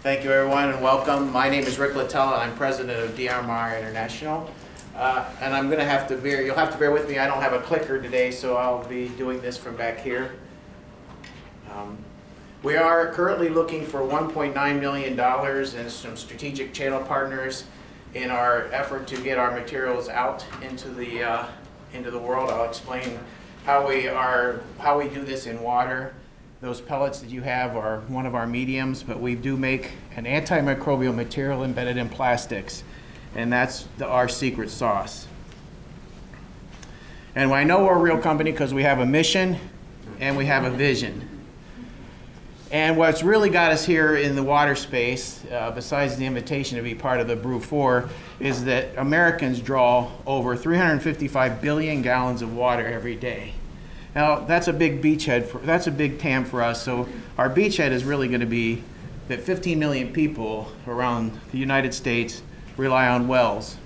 Thank you, everyone, and welcome. My name is Rick Latella. I'm president of DMR International. And I'm going to have to you'll have to bear with me. I don't have a clicker today, so I'll be doing this from back here. We are currently looking for $1.9 million and some strategic channel partners in our effort to get our materials out into the world. I'll explain how we do this in water. Those pellets that you have are one of our mediums, but we do make an antimicrobial material embedded in plastics, and that's our secret sauce. And I know we're a real company because we have a mission and we have a vision. And what's really got us here in the water space, besides the invitation to be part of the Brew 4, is that Americans draw over 355 billion gallons of water every day. Now, that's a big beachhead, that's a big TAM for us. So our beachhead is really going to be that 15 million people around the United States rely on wells.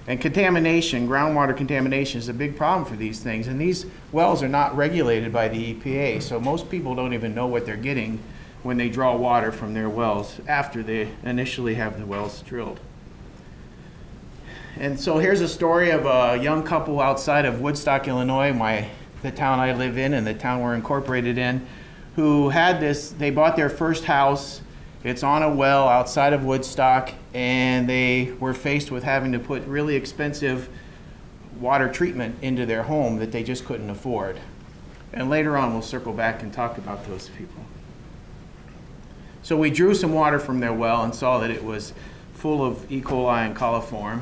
And contamination, groundwater contamination, is a big problem for these things. And these wells are not regulated by the EPA, so most people don't even know what they're getting when they draw water from their wells after they initially have the wells drilled. And so here's a story of a young couple outside of Woodstock, Illinois, the town I live in and the town we're incorporated in, who had this. They bought their first house. It's on a well outside of Woodstock, and they were faced with having to put really expensive water treatment into their home that they just couldn't afford. And later on, we'll circle back and talk about those people. So we drew some water from their well and saw that it was full of E. coli and coliform.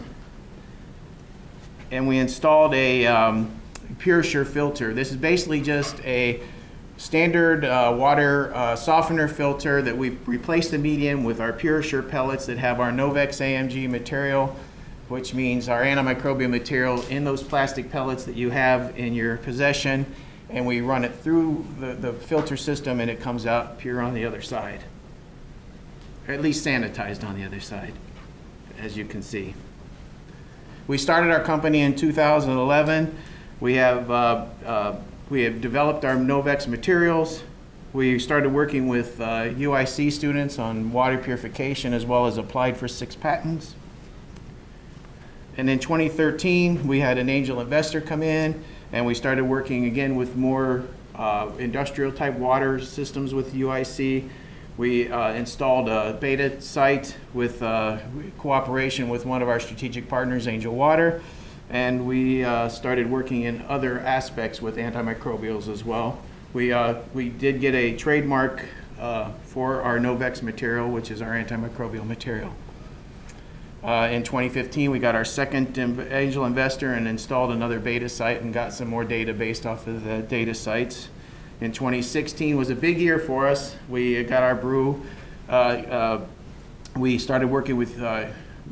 And we installed a PureSure filter. This is basically just a standard water softener filter that we've replaced the medium with our PureSure pellets that have our Novex AMG material, which means our antimicrobial material in those plastic pellets that you have in your possession, and we run it through the filter system and it comes out pure on the other side, or at least sanitized on the other side, as you can see. We started our company in 2011. We have developed our Novex materials. We started working with UIC students on water purification, as well as applied for 6 patents. And in 2013, we had an angel investor come in, and we started working again with more industrial type water systems with UIC. We installed a beta site with cooperation with one of our strategic partners, Angel Water, and we started working in other aspects with antimicrobials as well. We did get a trademark for our Novex material, which is our antimicrobial material. In 2015, we got our second angel investor and installed another beta site and got some more data based off of the data sites. In 2016 was a big year for us. We got our Brew. We started working with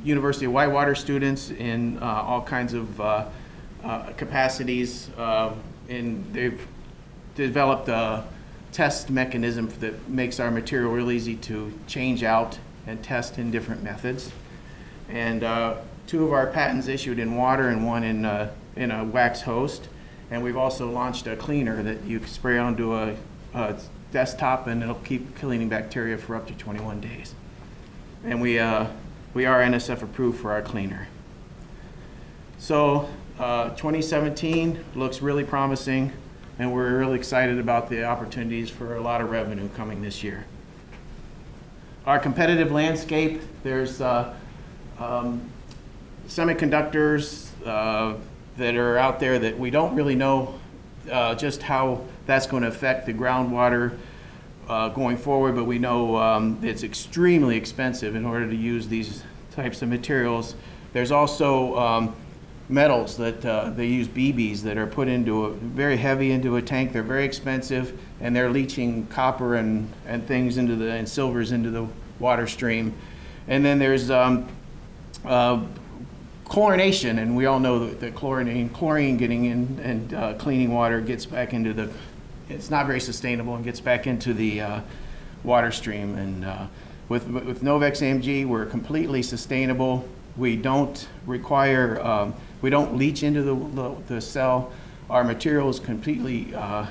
University of Whitewater students in all kinds of capacities. And they've developed a test mechanism that makes our material real easy to change out and test in different methods. And 2 of our patents issued in water and 1 in a wax host. And we've also launched a cleaner that you can spray onto a desktop, and it'll keep cleaning bacteria for up to 21 days. And we are NSF approved for our cleaner. So 2017 looks really promising, and we're really excited about the opportunities for a lot of revenue coming this year. Our competitive landscape, there's semiconductors that are out there that we don't really know just how that's going to affect the groundwater going forward, but we know it's extremely expensive in order to use these types of materials. There's also metals that they use BBs that are put into very heavy into a tank. They're very expensive, and they're leaching copper and things and silvers into the water stream. And then there's chlorination, and we all know that chlorine getting in and cleaning water gets back into it's not very sustainable and gets back into the water stream. And with Novex AMG, we're completely sustainable. We don't require, we don't leach into the cell. Our material is completely are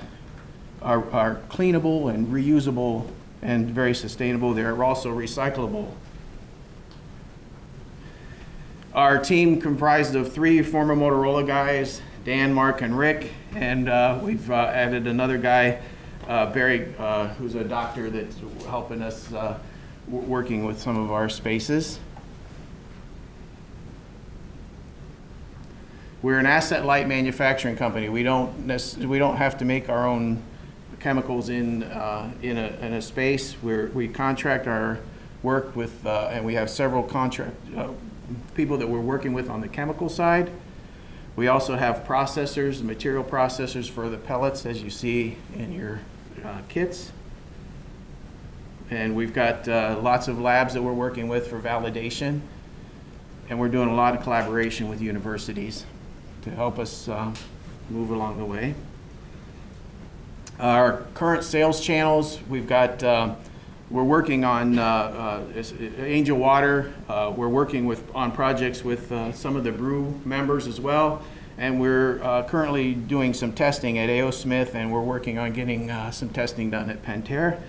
cleanable and reusable and very sustainable. They're also recyclable. Our team comprised of 3 former Motorola guys, Dan, Mark, and Rick, and we've added another guy, Barry, who's a doctor that's helping us working with some of our spaces. We're an asset-light manufacturing company. We don't have to make our own chemicals in a space. We contract our work with, and we have several contract people that we're working with on the chemical side. We also have processors, material processors for the pellets, as you see in your kits. And we've got lots of labs that we're working with for validation. And we're doing a lot of collaboration with universities to help us move along the way. Our current sales channels, we've got, we're working on Angel Water. We're working on projects with some of the Brew members as well. And we're currently doing some testing at A.O. Smith, and we're working on getting some testing done at Pentair.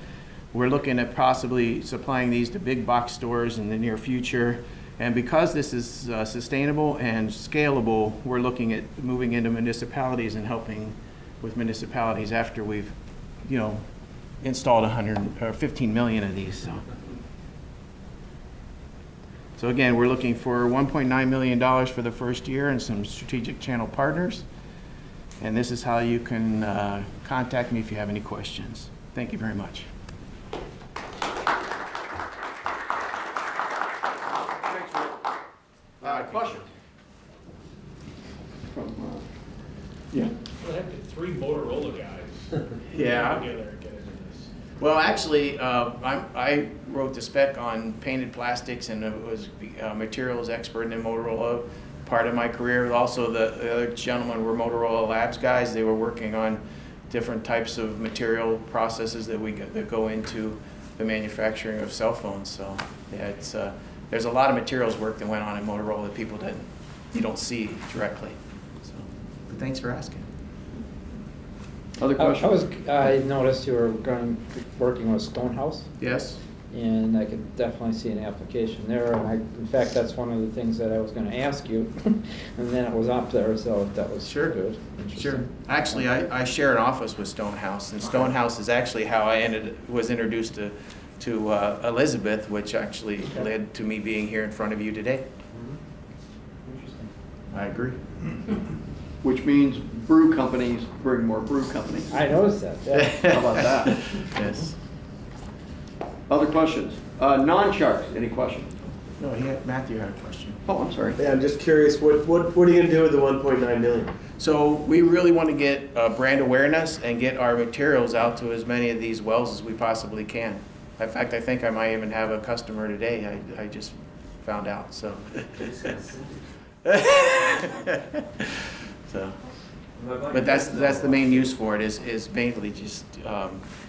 We're looking at possibly supplying these to big box stores in the near future. And because this is sustainable and scalable, we're looking at moving into municipalities and helping with municipalities after we've, installed 15 million of these. So again, we're looking for $1.9 million for the first year and some strategic channel partners. And this is how you can contact me if you have any questions. Thank you very much. Question? Yeah. Well, have 3 Motorola guys. Yeah. Together and get into this. Well, actually, I wrote the spec on painted plastics and was a materials expert in Motorola part of my career. Also, the other gentlemen were Motorola Labs guys. They were working on different types of material processes that go into the manufacturing of cell phones. So, yeah, it's there's a lot of materials work that went on in Motorola that you don't see directly. So, but thanks for asking. Other questions? I noticed you were working with Stonehouse, Yes. and I could definitely see an application there. And in fact, that's one of the things that I was going to ask you, and then it was up there, so that was good. Sure. Actually, I share an office with Stonehouse, and Stonehouse is actually how I was introduced to Elizabeth, which actually led to me being here in front of you today. Interesting. I agree. Which means brew companies bring more brew companies. I noticed that. Yeah. How about that? Yes. Other questions? Non-sharks, any questions? No, Matthew had a question. Oh, I'm sorry. Yeah, I'm just curious, what are you going to do with the 1.9 million? So we really want to get brand awareness and get our materials out to as many of these wells as we possibly can. In fact, I think I might even have a customer today. I just found out. So. So. But that's the main use for it is mainly just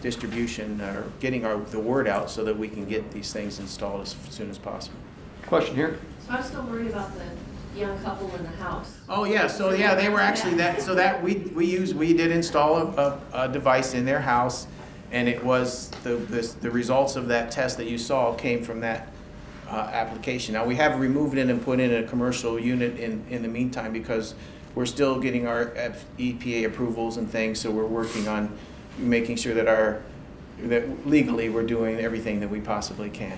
distribution or getting the word out so that we can get these things installed as soon as possible. Question here? So I'm still worried about the young couple in the house. Oh yeah, so yeah, they were actually we did install a device in their house, and it was the results of that test that you saw came from that application. Now we have removed it and put in a commercial unit in the meantime because we're still getting our EPA approvals and things, so we're working on making sure that legally we're doing everything that we possibly can.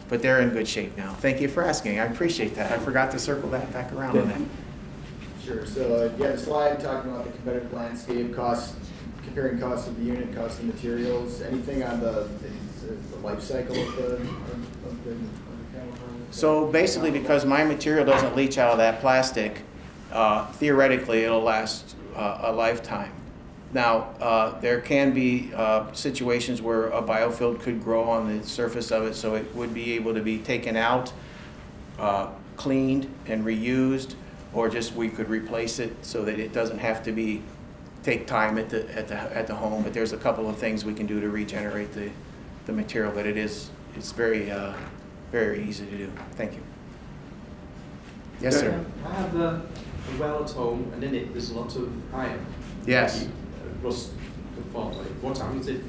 But they're in good shape now. Thank you for asking. I appreciate that. I forgot to circle that back around on that. Sure. So you have a slide talking about the competitive landscape, costs, comparing costs of the unit, costs of materials. Anything on the life cycle of the chemical? So basically, because my material doesn't leach out of that plastic, theoretically it'll last a lifetime. Now, there can be situations where a biofilm could grow on the surface of it, so it would be able to be taken out, cleaned, and reused, or just we could replace it so that it doesn't have to take time at the home. But there's a couple of things we can do to regenerate the material, but it's very very easy to do. Thank you. Yes, sir. I have a well at home, and in it there's a lot of iron. Yes. Rust can form. What happens if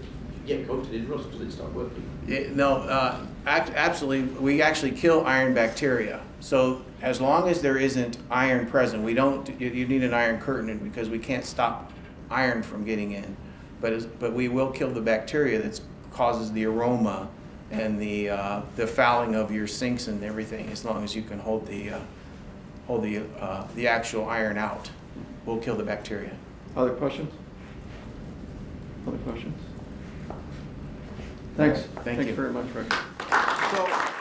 get coated in rust until it stopped working. Absolutely. We actually kill iron bacteria. So as long as there isn't iron present, we don't. You need an iron curtain because we can't stop iron from getting in. But we will kill the bacteria that causes the aroma and the fouling of your sinks and everything. As long as you can hold the actual iron out, we'll kill the bacteria. Other questions? Other questions? Thanks. Thank you. Thanks very much, Rick. So.